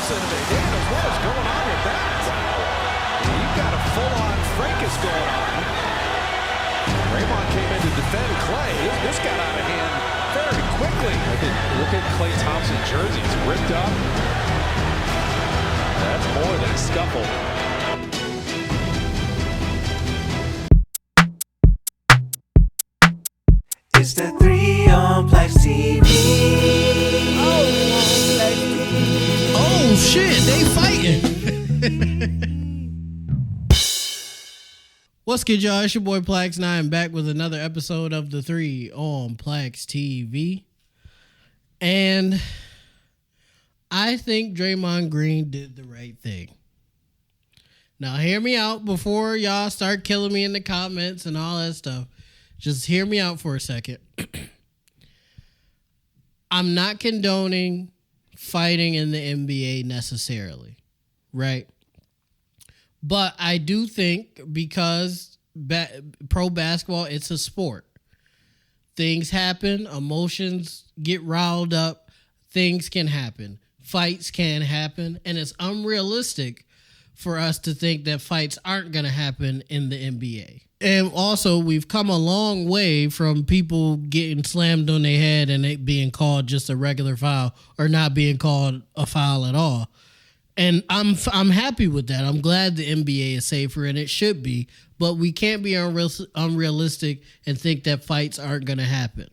Thompson and McDaniels. What is going on with that? Wow. You've got a full-on fracas going on. Draymond came in to defend Klay. This got out of hand very quickly. Look at Klay Thompson's jersey. It's ripped up. That's more than a scuffle. It's the 3 on PLAXtv. Oh shit, they fighting. What's good, y'all? It's your boy PLAX, and I am back with another episode of the 3 on PLAXtv. And I think Draymond Green did the right thing. Now, hear me out before y'all start killing me in the comments and all that stuff. Just hear me out for a second. I'm not condoning fighting in the NBA necessarily, right? But I do think because pro basketball, it's a sport. Things happen, emotions get riled up, things can happen, fights can happen, and it's unrealistic for us to think that fights aren't going to happen in the NBA. And also, we've come a long way from people getting slammed on their head and it being called just a regular foul or not being called a foul at all. And I'm happy with that. I'm glad the NBA is safer, and it should be. But we can't be unrealistic and think that fights aren't going to happen.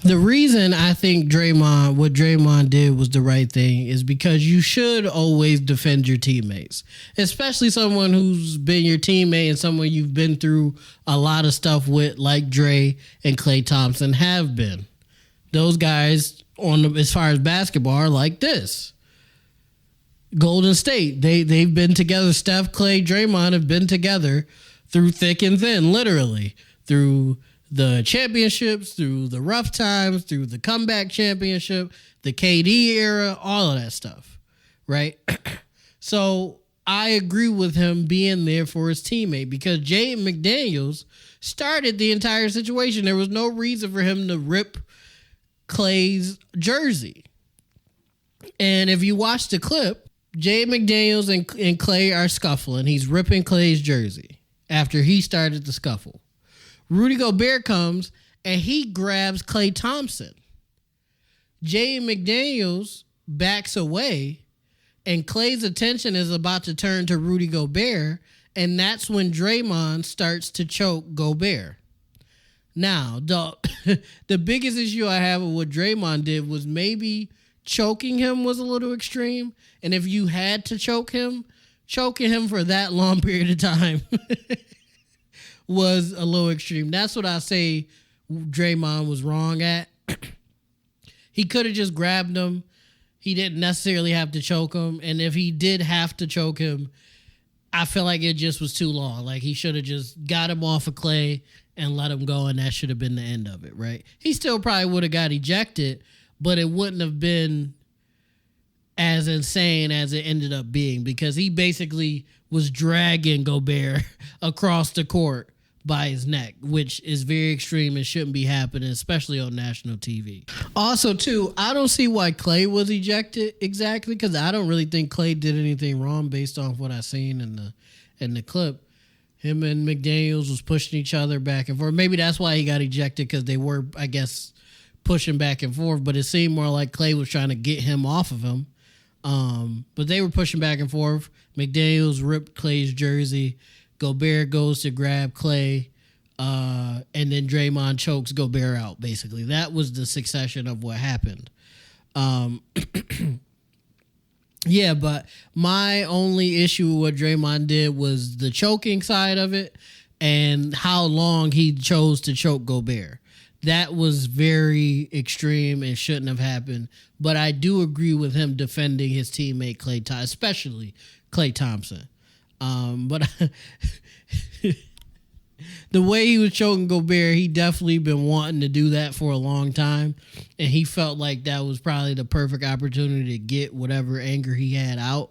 The reason I think what Draymond did was the right thing is because you should always defend your teammates, especially someone who's been your teammate and someone you've been through a lot of stuff with, like Dre and Klay Thompson have been. Those guys, as far as basketball, are like this. Golden State, they've been together. Steph, Klay, Draymond have been together through thick and thin, literally, through the championships, through the rough times, through the comeback championship, the KD era, all of that stuff, right? So I agree with him being there for his teammate because Jaden McDaniels started the entire situation. There was no reason for him to rip Klay's jersey. And if you watch the clip, Jaden McDaniels and Klay are scuffling. He's ripping Klay's jersey after he started the scuffle. Rudy Gobert comes and he grabs Klay Thompson. Jaden McDaniels backs away and Klay's attention is about to turn to Rudy Gobert, and that's when Draymond starts to choke Gobert. Now, the biggest issue I have with what Draymond did was maybe choking him was a little extreme, and if you had to choking him for that long period of time was a little extreme. That's what I say Draymond was wrong at. He could have just grabbed him. He didn't necessarily have to choke him. And if he did have to choke him, I feel like it just was too long. Like, he should have just got him off of Klay and let him go, and that should have been the end of it, right? He still probably would have got ejected, but it wouldn't have been as insane as it ended up being because he basically was dragging Gobert across the court by his neck, which is very extreme and shouldn't be happening, especially on national TV. Also, too, I don't see why Klay was ejected exactly because I don't really think Klay did anything wrong based on what I seen in the clip. Him and McDaniels was pushing each other back and forth. Maybe that's why he got ejected because they were, I guess, pushing back and forth, but it seemed more like Klay was trying to get him off of him. But they were pushing back and forth. McDaniels ripped Klay's jersey. Gobert goes to grab Klay, and then Draymond chokes Gobert out, basically. That was the succession of what happened. Yeah, but my only issue with what Draymond did was the choking side of it and how long he chose to choke Gobert. That was very extreme and shouldn't have happened. But I do agree with him defending his teammate Klay Thompson, especially Klay Thompson. But the way he was choking Gobert, he definitely been wanting to do that for a long time. And he felt like that was probably the perfect opportunity to get whatever anger he had out.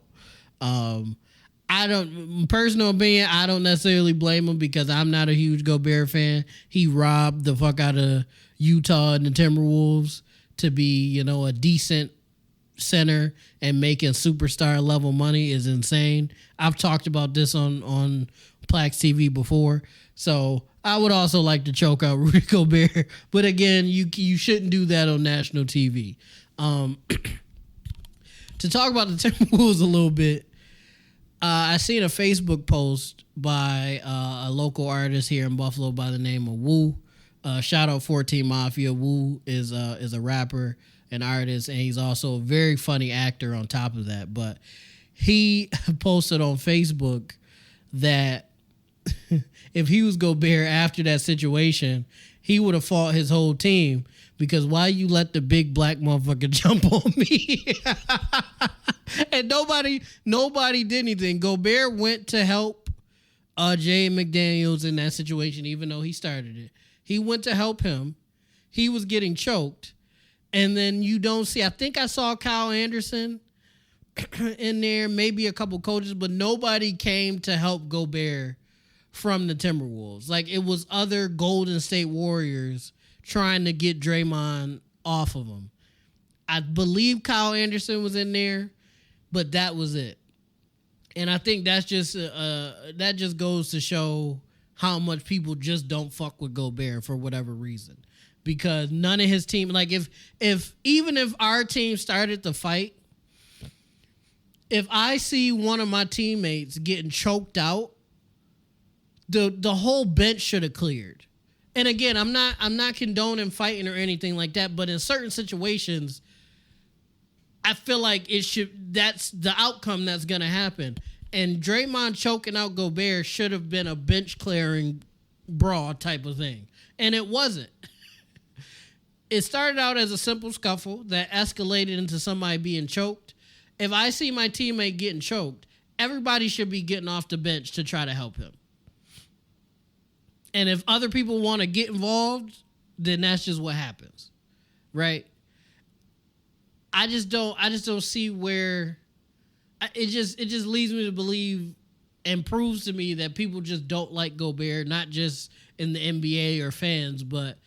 Personal opinion, I don't necessarily blame him because I'm not a huge Gobert fan. He robbed the fuck out of Utah and the Timberwolves to be, a decent center and making superstar level money is insane. I've talked about this on PLAXtv before. So I would also like to choke out Rudy Gobert. But again, you shouldn't do that on national TV. To talk about the Timberwolves a little bit, I seen a Facebook post by a local artist here in Buffalo by the name of Woo. Shout out 14 Mafia. Woo is a rapper, an artist, and he's also a very funny actor on top of that. But he posted on Facebook that if he was Gobert after that situation, he would have fought his whole team, because why you let the big black motherfucker jump on me? And nobody did anything. Gobert went to help Jay McDaniels in that situation, even though he started it. He went to help him. He was getting choked. And then you don't see, I think I saw Kyle Anderson in there, maybe a couple coaches, but nobody came to help Gobert from the Timberwolves. Like, it was other Golden State Warriors trying to get Draymond off of him. I believe Kyle Anderson was in there, but that was it. And I think that's just that just goes to show how much people just don't fuck with Gobert for whatever reason. Because none of his team, like even if our team started the fight, if I see one of my teammates getting choked out, the whole bench should have cleared. And again, I'm not condoning fighting or anything like that, but in certain situations, I feel like that's the outcome that's going to happen. And Draymond choking out Gobert should have been a bench clearing brawl type of thing. And it wasn't. It started out as a simple scuffle that escalated into somebody being choked. If I see my teammate getting choked, everybody should be getting off the bench to try to help him. And if other people want to get involved, then that's just what happens. Right? I just don't see where it just leads me to believe and proves to me that people just don't like Gobert, not just in the NBA or fans, but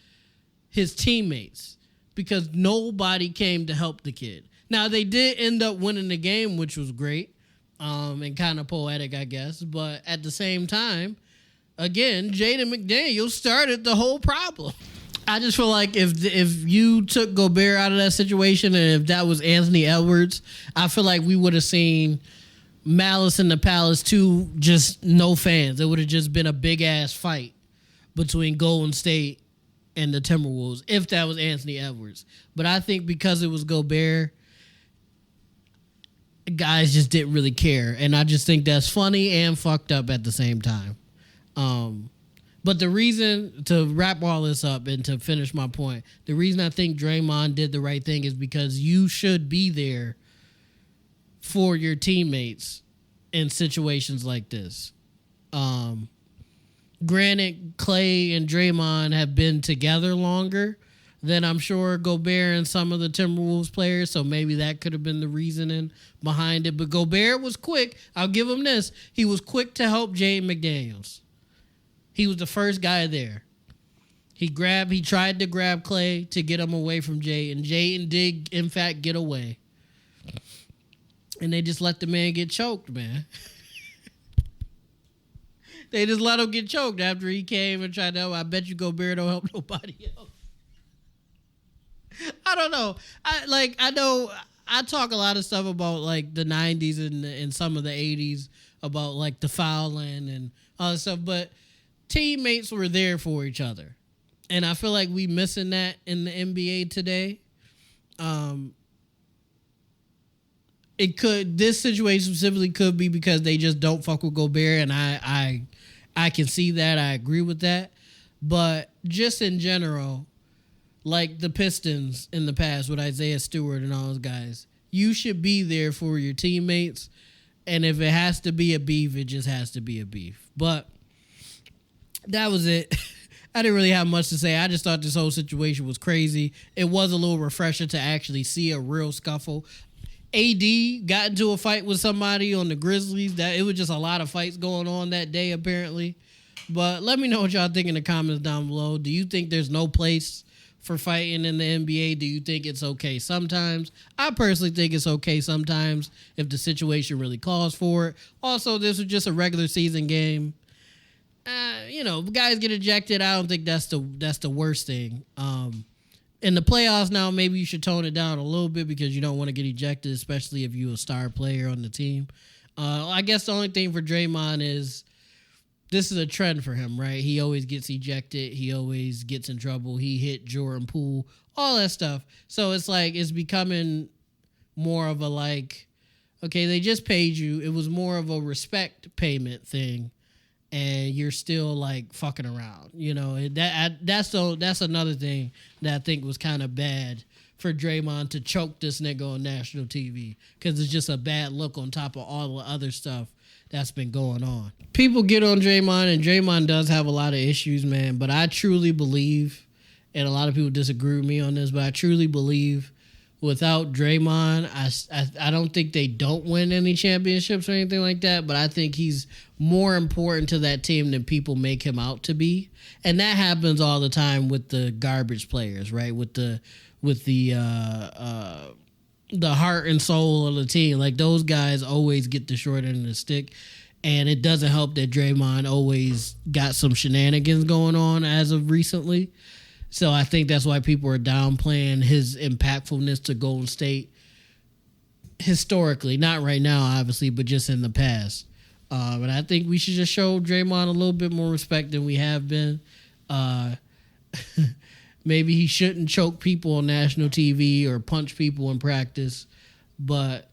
his teammates, because nobody came to help the kid. Now, they did end up winning the game, which was great, and kind of poetic, I guess. But at the same time, again, Jaden McDaniels started the whole problem. I just feel like if you took Gobert out of that situation, and if that was Anthony Edwards, I feel like we would have seen Malice in the Palace 2, just no fans. It would have just been a big-ass fight between Golden State and the Timberwolves if that was Anthony Edwards. But I think because it was Gobert, guys just didn't really care. And I just think that's funny and fucked up at the same time. But the reason, to wrap all this up and to finish my point, the reason I think Draymond did the right thing is because you should be there for your teammates in situations like this. Granted, Clay and Draymond have been together longer than I'm sure Gobert and some of the Timberwolves players, so maybe that could have been the reasoning behind it. But Gobert was quick. I'll give him this. He was quick to help Jaden McDaniels. He was the first guy there. He tried to grab Clay to get him away from Jay, and Jaden did, in fact, get away. And they just let the man get choked, man. They just let him get choked after he came and tried to help. I bet you Gobert don't help nobody else. I don't know. I know I talk a lot of stuff about like the 90s and some of the 80s about like the fouling and all that stuff, but teammates were there for each other. And I feel like we missing that in the NBA today. This situation specifically could be because they just don't fuck with Gobert, and I can see that. I agree with that. But just in general, like the Pistons in the past with Isaiah Stewart and all those guys, you should be there for your teammates. And if it has to be a beef, it just has to be a beef. But that was it. I didn't really have much to say. I just thought this whole situation was crazy. It was a little refreshing to actually see a real scuffle. AD got into a fight with somebody on the Grizzlies. That it was just a lot of fights going on that day, apparently. But let me know what y'all think in the comments down below. Do you think there's no place for fighting in the NBA? Do you think it's okay sometimes? I personally think it's okay sometimes if the situation really calls for it. Also, this was just a regular season game. Guys get ejected. I don't think that's the worst thing. In the playoffs now, maybe you should tone it down a little bit because you don't want to get ejected, especially if you're a star player on the team. I guess the only thing for Draymond is this is a trend for him, right? He always gets ejected. He always gets in trouble. He hit Jordan Poole, all that stuff. So it's like it's becoming more of a like, okay, they just paid you. It was more of a respect payment thing. And you're still like fucking around, that's another thing that I think was kind of bad for Draymond to choke this nigga on national TV because it's just a bad look on top of all the other stuff that's been going on. People get on Draymond, and Draymond does have a lot of issues, man. But I truly believe, and a lot of people disagree with me on this, but I truly believe without Draymond, I don't think they don't win any championships or anything like that, but I think he's more important to that team than people make him out to be. And that happens all the time with the garbage players, right? With the heart and soul of the team. Like those guys always get the short end of the stick. And it doesn't help that Draymond always got some shenanigans going on as of recently. So I think that's why people are downplaying his impactfulness to Golden State historically. Not right now, obviously, but just in the past. But I think we should just show Draymond a little bit more respect than we have been. Maybe he shouldn't choke people on national TV or punch people in practice. But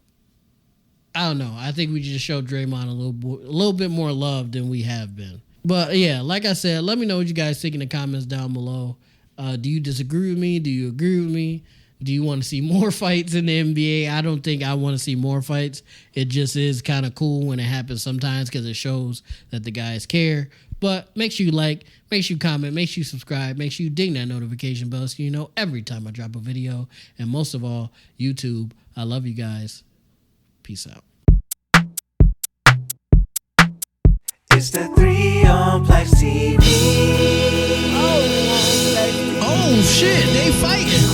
I don't know. I think we just show Draymond a little bit more love than we have been. But yeah, like I said, let me know what you guys think in the comments down below. Do you disagree with me? Do you agree with me? Do you want to see more fights in the NBA? I don't think I want to see more fights. It just is kind of cool when it happens sometimes because it shows that the guys care. But make sure you like, make sure you comment, make sure you subscribe, make sure you ding that notification bell so you know every time I drop a video. And most of all, YouTube, I love you guys. Peace out. It's the 3 on PLAXtv. Oh shit, they fighting.